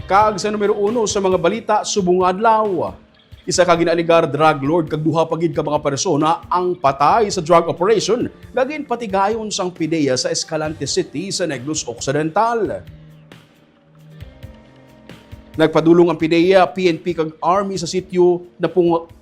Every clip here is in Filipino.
Kag sa numero 1 sa mga balita subong adlaw. Isa ka ginaligar drug lord kag duha pagid ka mga persona ang patay sa drug operation lagin patigayon sang PDEA sa Escalante City sa Negros Occidental. Nagpadulong ang PDEA, PNP kag Army sa sitio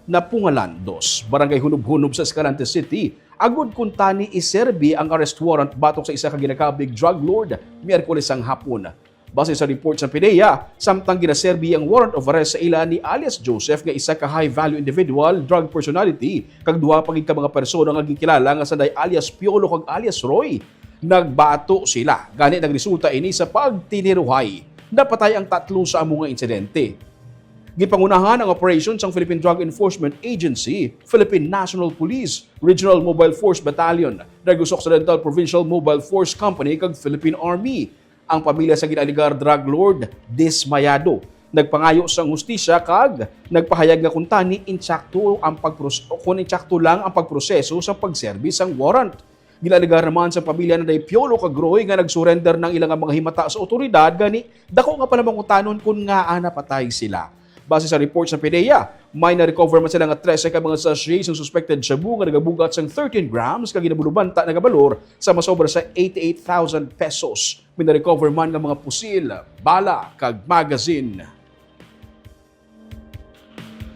na Pungalan 2, Barangay Hunub-Hunub sa Escalante City. Agud kun tani iserbi ang arrest warrant batok sa isa ka ginakabig drug lord Miyerkules ang hapon. Base sa report sa PDEA, samtang ginaserbi ang warrant of arrest sa ila ni alias Joseph nga isa ka high-value individual, drug personality, kag duha pagid ka mga persona nga gikilala nga sanday alias Piolo kag alias Roy. Nagbato sila. Gani nagresulta ini sa pagtiniruhay. Napatay ang 3 sa among nga insidente. Gipangunahan ang operation sang Philippine Drug Enforcement Agency, Philippine National Police, Regional Mobile Force Battalion, Negros Occidental Provincial Mobile Force Company kag Philippine Army. Ang pamilya sa ginaligar drug lord dismayado. Nagpangayo sa hustisya kag nagpahayag nga kung tani insakto lang ang pagproseso sa pagserbis ang warrant. Ginaligar naman sa pamilya na day Piolo kag Roy nga nagsurrender ng ilang mga himata sa otoridad gani dako nga pala mangutanon kung nga napatay sila. Base sa report sa PDEA, may na-recover man sila nga 13 ka mga sachets ng suspected shabu nga nagabugat sang 13 grams kag ginabulubanta nagabalor sa masobra sa 88,000 pesos. May na-recover man nga mga pusil, bala kag magazine.